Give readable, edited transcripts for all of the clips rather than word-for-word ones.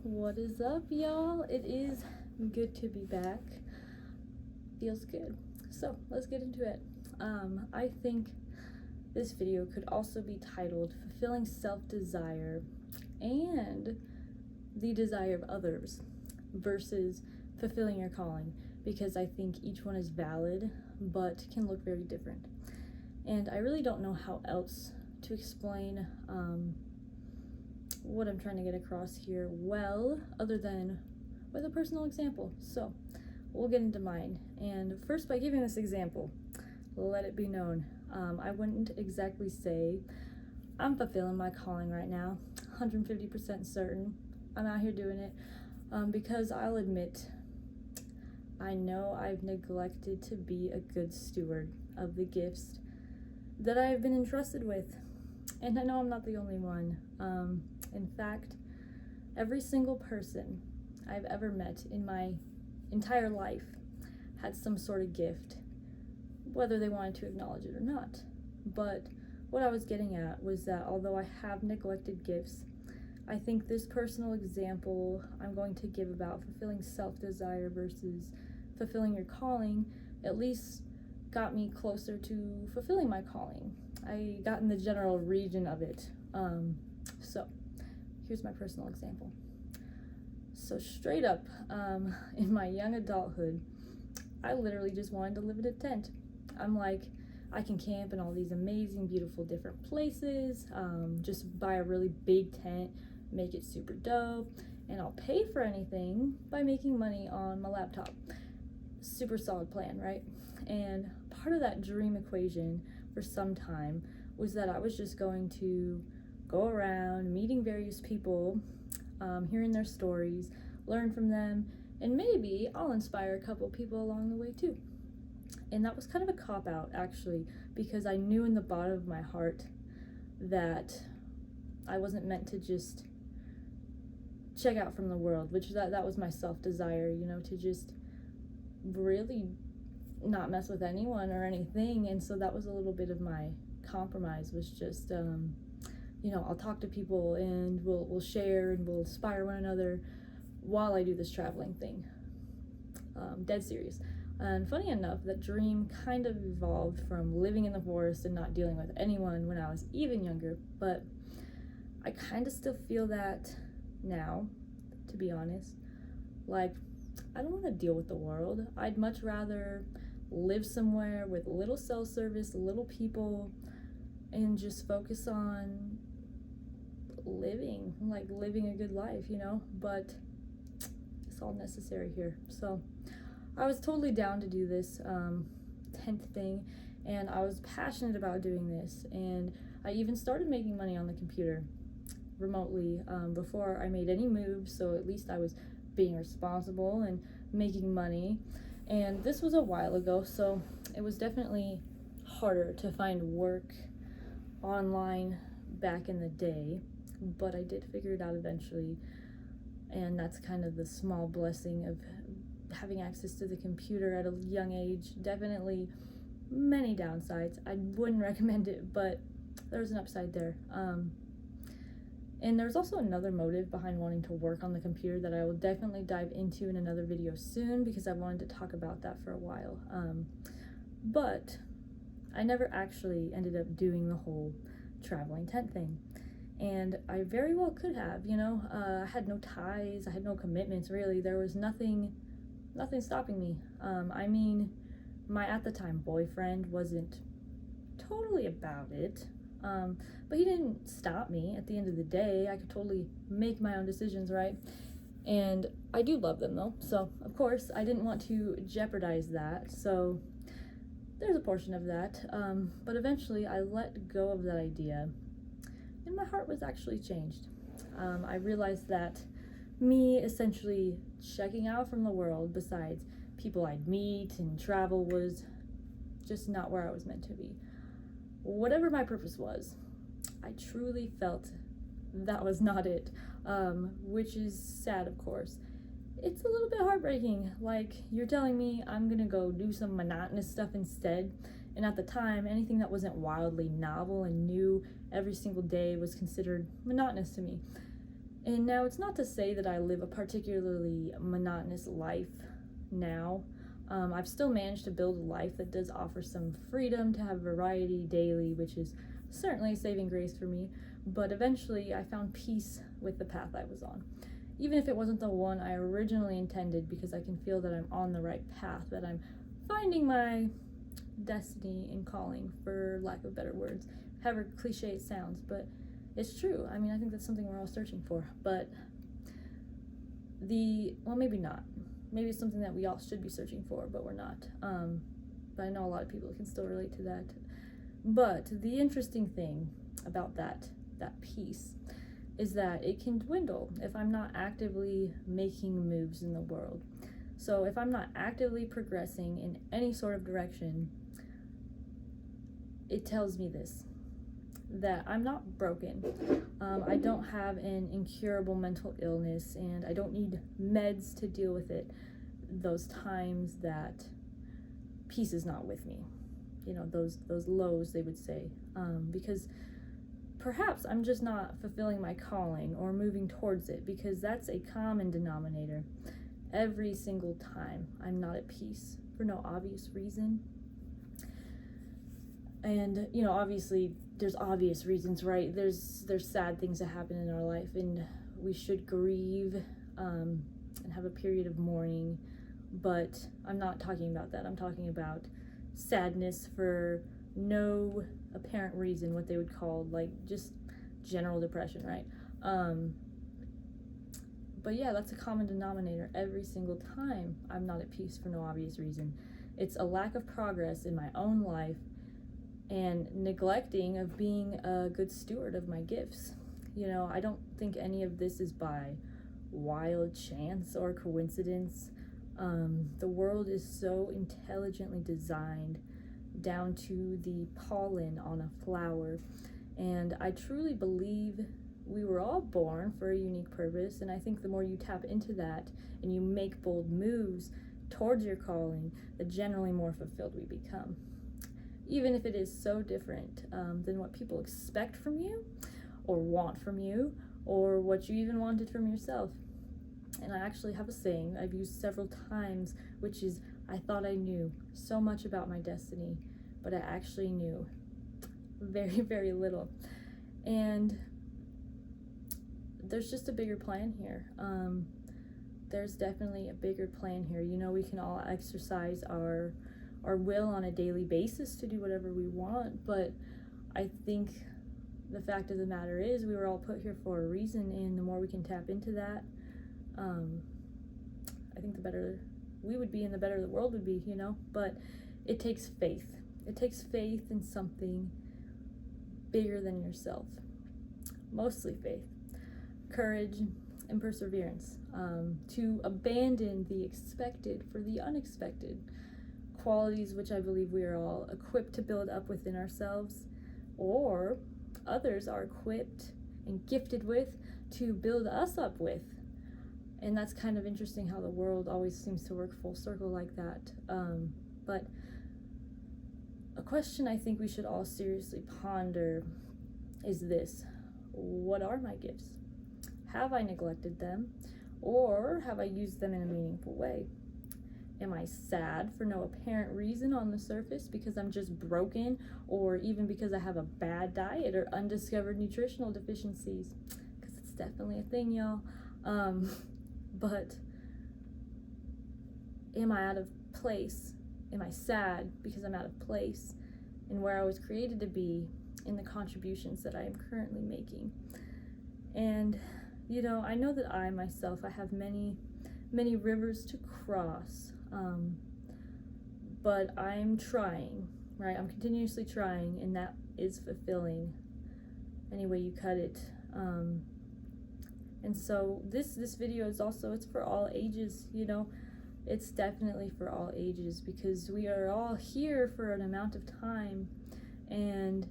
What is up, y'all? It is good to be back. Feels good. So let's get into it. I think this video could also be titled Fulfilling Self-Desire and the Desire of Others versus Fulfilling Your Calling, because I think each one is valid but can look very different. And I really don't know how else to explain what I'm trying to get across here well, other than with a personal example. So we'll get into mine. And first, by giving this example, let it be known, I wouldn't exactly say I'm fulfilling my calling right now, 150% certain I'm out here doing it, because I'll admit, I know I've neglected to be a good steward of the gifts that I've been entrusted with. And I know I'm not the only one. In fact, every single person I've ever met in my entire life had some sort of gift, whether they wanted to acknowledge it or not. But what I was getting at was that although I have neglected gifts, I think this personal example I'm going to give about fulfilling self-desire versus fulfilling your calling at least got me closer to fulfilling my calling. I got in the general region of it. So here's my personal example. So straight up, in my young adulthood, I literally just wanted to live in a tent. I'm like, I can camp in all these amazing, beautiful, different places, just buy a really big tent, make it super dope, and I'll pay for anything by making money on my laptop. Super solid plan, right? And part of that dream equation for some time was that I was just going to go around meeting various people, hearing their stories, learn from them, and maybe I'll inspire a couple people along the way too. And that was kind of a cop-out, actually, because I knew in the bottom of my heart that I wasn't meant to just check out from the world, which that was my self-desire, to just really not mess with anyone or anything. And so that was a little bit of my compromise, was just I'll talk to people and we'll share and we'll inspire one another while I do this traveling thing. Dead serious. And funny enough, that dream kind of evolved from living in the forest and not dealing with anyone when I was even younger, but I kind of still feel that now, to be honest. Like, I don't want to deal with the world. I'd much rather live somewhere with little cell service, little people, and just focus on living a good life, but it's all necessary here. So I was totally down to do this tent thing, and I was passionate about doing this, and I even started making money on the computer remotely before I made any moves, so at least I was being responsible and making money. And this was a while ago, so it was definitely harder to find work online back in the day, but I did figure it out eventually. And that's kind of the small blessing of having access to the computer at a young age. Definitely many downsides. I wouldn't recommend it, but there's an upside there. And there's also another motive behind wanting to work on the computer that I will definitely dive into in another video soon, because I wanted to talk about that for a while. But I never actually ended up doing the whole traveling tent thing. And I very well could have, I had no ties, I had no commitments really. There was nothing stopping me. My at the time boyfriend wasn't totally about it. But he didn't stop me. At the end of the day, I could totally make my own decisions, right? And I do love them though, so of course I didn't want to jeopardize that. So there's a portion of that, but eventually I let go of that idea, and my heart was actually changed. I realized that me essentially checking out from the world, besides people I'd meet and travel, was just not where I was meant to be. Whatever my purpose was, I truly felt that was not it, which is sad, of course. It's a little bit heartbreaking. Like, you're telling me I'm gonna go do some monotonous stuff instead, and at the time, anything that wasn't wildly novel and new every single day was considered monotonous to me. And now it's not to say that I live a particularly monotonous life now. I've still managed to build a life that does offer some freedom to have variety daily, which is certainly a saving grace for me. But eventually I found peace with the path I was on. Even if it wasn't the one I originally intended, because I can feel that I'm on the right path, that I'm finding my destiny and calling, for lack of better words, however cliche it sounds, but it's true. I mean, I think that's something we're all searching for, but well, maybe not. Maybe it's something that we all should be searching for, but we're not. But I know a lot of people can still relate to that. But the interesting thing about that piece is that it can dwindle if I'm not actively making moves in the world. So if I'm not actively progressing in any sort of direction, it tells me this, that I'm not broken. I don't have an incurable mental illness, and I don't need meds to deal with it those times that peace is not with me. You know, those lows, they would say, because perhaps I'm just not fulfilling my calling or moving towards it, because that's a common denominator. Every single time I'm not at peace for no obvious reason. And, you know, obviously there's obvious reasons, right? There's sad things that happen in our life, and we should grieve and have a period of mourning. But I'm not talking about that. I'm talking about sadness for no apparent reason, what they would call like just general depression, right? But yeah, that's a common denominator every single time I'm not at peace for no obvious reason. It's a lack of progress in my own life and neglecting of being a good steward of my gifts. You know, I don't think any of this is by wild chance or coincidence. The world is so intelligently designed down to the pollen on a flower, and I truly believe we were all born for a unique purpose. And I think the more you tap into that and you make bold moves towards your calling, the generally more fulfilled we become, even if it is so different than what people expect from you or want from you or what you even wanted from yourself. And I actually have a saying I've used several times, which is, I thought I knew so much about my destiny, but I actually knew very, very little. And there's just a bigger plan here. There's definitely a bigger plan here. You know, we can all exercise our will on a daily basis to do whatever we want, but I think the fact of the matter is we were all put here for a reason, and the more we can tap into that, I think the better we would be and the better the world would be, you know. But it takes faith. It takes faith in something bigger than yourself. Mostly faith, courage, and perseverance, to abandon the expected for the unexpected, qualities which I believe we are all equipped to build up within ourselves, or others are equipped and gifted with to build us up with. And that's kind of interesting how the world always seems to work full circle like that. But a question I think we should all seriously ponder is this: what are my gifts? Have I neglected them, or have I used them in a meaningful way? Am I sad for no apparent reason on the surface because I'm just broken, or even because I have a bad diet or undiscovered nutritional deficiencies? Because it's definitely a thing, y'all. But am I out of place? Am I sad because I'm out of place in where I was created to be, in the contributions that I am currently making? And, you know, I know that I myself, I have many, many rivers to cross, but I'm trying, right? I'm continuously trying, and that is fulfilling any way you cut it. And so this video is also, it's for all ages, you know. It's definitely for all ages, because we are all here for an amount of time, and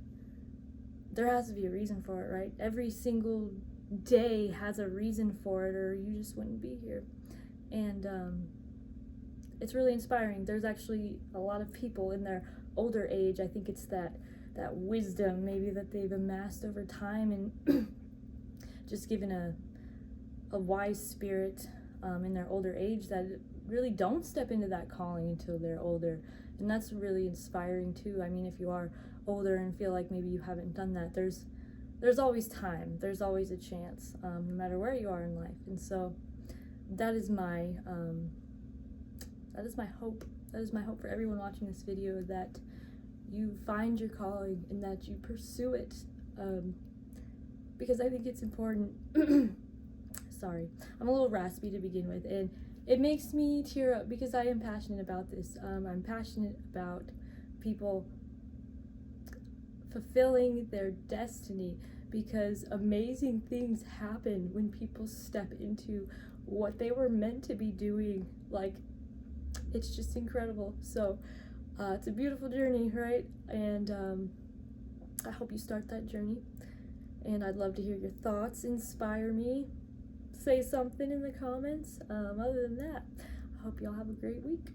there has to be a reason for it, right? Every single day has a reason for it, or you just wouldn't be here. And it's really inspiring. There's actually a lot of people in their older age, I think it's that wisdom maybe that they've amassed over time, and just given a a wise spirit in their older age that really don't step into that calling until they're older. And that's really inspiring too. I mean, if you are older and feel like maybe you haven't done that, there's always time, there's always a chance, no matter where you are in life. And so that is my hope. That is my hope for everyone watching this video, that you find your calling and that you pursue it, because I think it's important. Sorry, I'm a little raspy to begin with, and it makes me tear up because I am passionate about this. I'm passionate about people fulfilling their destiny, because amazing things happen when people step into what they were meant to be doing. Like, it's just incredible. So it's a beautiful journey, right? And I hope you start that journey, and I'd love to hear your thoughts. Inspire me, say something in the comments. Other than that, I hope y'all have a great week.